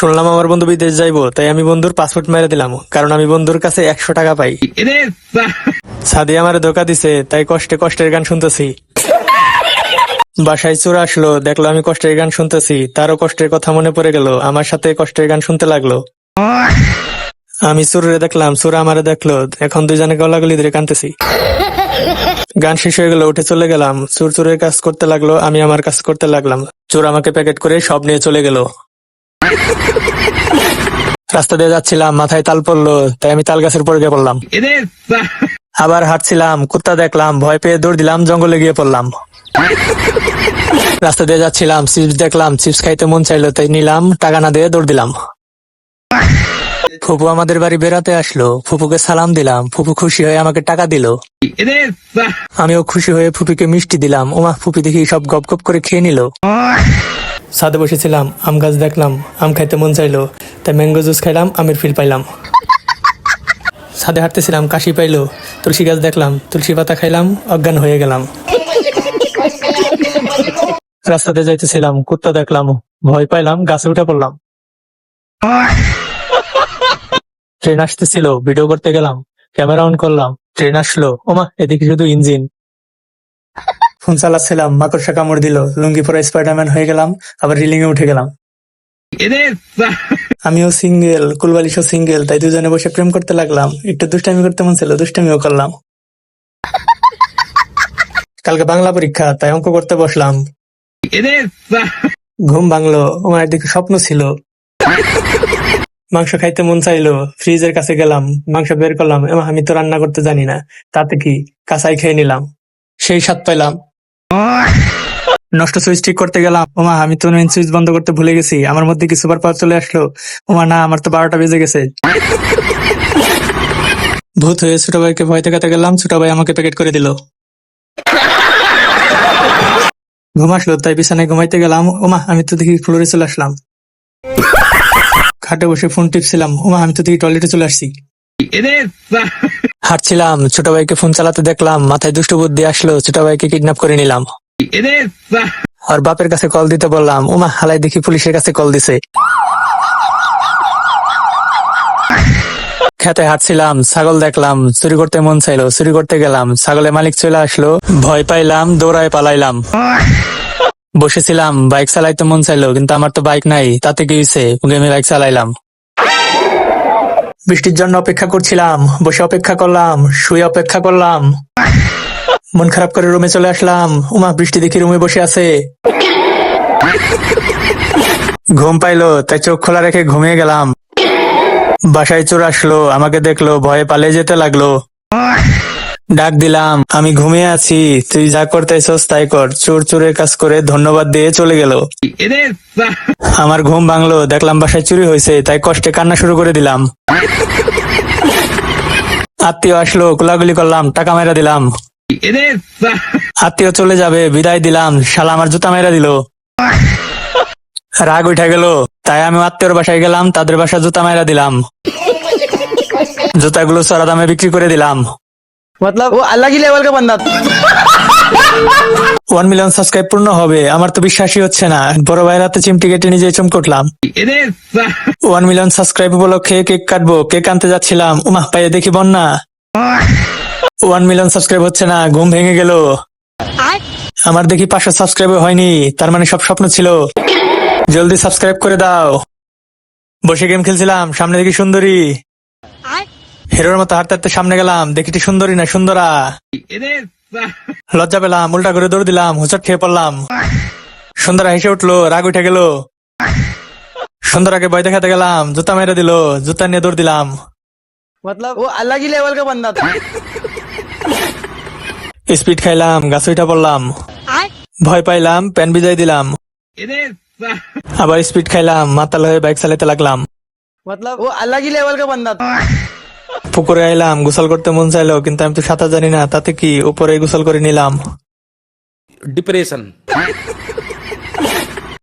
শুনলাম আমার বন্ধু বিদেশ যাইবো, তাই আমি বন্ধুর পাসপোর্ট মেরে দিলাম, কারণ আমি বন্ধুর কাছে 100 টাকা পাই। সাদি আমারে ধোকা দিছে, তাই কষ্টে কষ্টের গান শুনতেছি। বাসায় চোর আসলো, দেখলো আমি কষ্টের গান শুনতেছি, তারও কষ্টের কথা মনে পড়ে গেল, আমার সাথে কষ্টের গান শুনতে লাগলো। আমি চোরে দেখলাম, চোর আমারে দেখলো, এখন দুইজনে গলাগলি ধরে কানতেছি। গান শেষ হয়ে গেল, উঠে চলে গেলাম। চোর চোরের কাজ করতে লাগলো, আমি আমার কাজ করতে লাগলাম। চোর আমাকে প্যাকেট করে সব নিয়ে চলে গেল। রাস্তা দিয়ে যাচ্ছিলাম, মাথায় তাল পড়লো, তাই আমি তাল গাছের পরে গিয়ে পড়লাম। আবার হাঁটছিলাম, কুত্তা দেখলাম, ভয় পেয়ে দৌড় দিলাম, জঙ্গলে গিয়ে পড়লাম। রাস্তা দিয়ে যাচ্ছিলাম, চিপস দেখলাম, চিপস খাইতে মন চাইলো, তাই নিলাম, টাকা না দিয়ে দৌড় দিলাম। ফুপু আমাদের বাড়ি বেড়াতে আসলো, ফুপুকে সালাম দিলাম, ফুপু খুশি হয়ে আমাকে টাকা দিল। আমিও খুশি হয়ে ফুপিকে মিষ্টি দিলাম, ওমা ফুপি দেখি সব গপ গপ করে খেয়ে নিল। ছাদে বসেছিলাম, আম গাছ দেখলাম, আম খাইতে মন চাইলো, তাই ম্যাঙ্গো জুস খাইলাম, আমের ফিল পাইলাম। ছাদে হাঁটতেছিলাম, কাশি পাইলো, তুলসী গাছ দেখলাম, তুলসী পাতা খাইলাম, অজ্ঞান হয়ে গেলাম। রাস্তাতে যাইতেছিলাম, কুত্তা দেখলাম, ভয় পাইলাম, গাছে উঠে পড়লাম। ট্রেন আসতেছিল, ভিডিও করতে গেলাম, ক্যামেরা অন করলাম, ট্রেন আসলো, ওমা এদিকে শুধু ইঞ্জিন। ফোন চালাচ্ছিলাম, মাকড়সা কামড় দিল, লুঙ্গি পরে স্পাইডারম্যান হয়ে গেলাম, আবার রিলিং এ উঠে গেলাম। আমিও সিঙ্গেল, কুলবালিশও সিঙ্গেল, তাই দুজনে বসে প্রেম করতে লাগলাম। একটু দুষ্টামি করতে মন ছিল, দুষ্টামিও করলাম। কালকে বাংলা পরীক্ষা, তাই অঙ্ক করতে বসলাম। ঘুম ভাঙলো, আমার একদিকে স্বপ্ন ছিল। মাংস খাইতে মন চাইলো, ফ্রিজের কাছে গেলাম, মাংস বের করলাম, এমা আমি তো রান্না করতে জানি না, তাতে কি, কাঁচাই খেয়ে নিলাম, সেই স্বাদ পাইলাম। নষ্ট সুইচ ঠিক করতে গেলাম, ওমা আমি তো মেইন সুইচ বন্ধ করতে ভুলে গেছি, আমার মধ্যে কি সুপার পাওয়ার চলে আসলো, ওমা না, আমার তো 12টা বেজে গেছে। ভূত হয়ে ছোট ভাইকে ভয় দেখাতে গেলাম, ছোট ভাই আমাকে প্যাকেট করে দিল। ঘুম আসলো, তাই বিছানায় ঘুমাইতে গেলাম, ওমা আমি তো দেখি ফ্লোরে চলে আসলাম। খাটে বসে ফোন টিপছিলাম, ওমা আমি তো দেখি টয়লেটে চলে আসছি। হাঁটছিলাম, ছোট ভাইকে ফোন চালাতে দেখলাম, মাথায় দুষ্ট বুদ্ধি আসলো, ছোট ভাইকে কিডন্যাপ করে নিলাম। আর বাপের কাছে কল দিতে বললাম, ওমা হালাই দেখি পুলিশের কাছে কল দিছে। খেতে হাঁটছিলাম, ছাগল দেখলাম, চুরি করতে মন চাইলো, চুরি করতে গেলাম, ছাগলের মালিক চলে আসলো, ভয় পাইলাম, দৌড়ায় পালাইলাম। বসেছিলাম, বাইক চালাইতে মন চাইলো, কিন্তু আমার তো বাইক নাই, তাতে কি হয়েছে, আমি বাইক চালাইলাম। বৃষ্টির জন্য অপেক্ষা করছিলাম, বসে অপেক্ষা করলাম, শুয়ে অপেক্ষা করলাম। মন খারাপ করে রুমে চলে আসলাম, উমা বৃষ্টি দেখি রুমে বসে আছে। ঘুম পাইলো, তাই চোখ খোলা রেখে ঘুমিয়ে গেলাম। বাসায় চোর আসলো, আমাকে দেখলো, ভয়ে পালিয়ে যেতে লাগলো। ডাক দিলাম, আমি ঘুমিয়ে আছি, তুই যা করতে চাস তাই কর। চোর চোরের কাজ করে ধন্যবাদ দিয়ে চলে গেল। আমার ঘুম ভাঙলো, দেখলাম বাসায় চুরি হয়েছে, তাই কষ্টে কান্না শুরু করে দিলাম। আত্মীয় আসলো, কোলাগুলি করলাম, টাকা মেরা দিলাম। আত্মীয় চলে যাবে, বিদায় দিলাম, শালা আমার জুতা মেরা দিল। রাগ উঠে গেল, তাই আমি আত্মীয়র বাসায় গেলাম, তাদের বাসা জুতা মেরা দিলাম। জুতাগুলো চড়া দামে বিক্রি করে দিলাম। मतलब वो अलग ही लेवल का बंदा था। 1 মিলিয়ন সাবস্ক্রাইব পূর্ণ হবে, আমার তো বিশ্বাসই হচ্ছে না। বড় ভাইয়ের হাতে চিমটি কেটে নিজে চমকটলাম। 1 মিলিয়ন সাবস্ক্রাইব উপলক্ষে কেক কাটবো, কেক আনতে যাচ্ছিলাম, উমা পাইয়ে দেখি বন্যা। 1 মিলিয়ন সাবস্ক্রাইব হচ্ছে না, ঘুম ভেঙে গেল। আমার দেখি 500 সাবস্ক্রাইব হয়নি, তার মানে সব স্বপ্ন ছিল। জলদি সাবস্ক্রাইব করে দাও। বসে গেম খেলছিলাম, সামনে দেখি সুন্দরী। হিরোর মতো হাঁটতে হাঁটতে সামনে গেলাম, দেখি সুন্দরী না সুন্দরা। লজ্জা পেলাম, উল্টা করে দৌড় দিলাম, হোঁচট খেয়ে পড়লাম। সুন্দরা হেসে উঠলো, রাগ উঠে গেল। সুন্দরাকে ভয় দেখাতে গেলাম, জুতা মেরে দিল, জুতা নিয়ে দৌড় দিলাম। मतलब वो अलग ही लेवल का बंदा था। স্পিড খাইলাম, গাছ উঠা পড়লাম। ভয় পাইলাম, প্যান ভিজাই দিলাম। আবার স্পিড খাইলাম, মাতাল হয়ে বাইক চালাতে লাগলাম। मतलब वो अलग ही लेवल का बंदा था। পুকুরে আইলাম, গোসল করতে মন চাইলো, কিন্তু আমি তো সাঁতার জানি না, তাতে কি, উপরে গোসল করে নিলাম। डिप्रेशन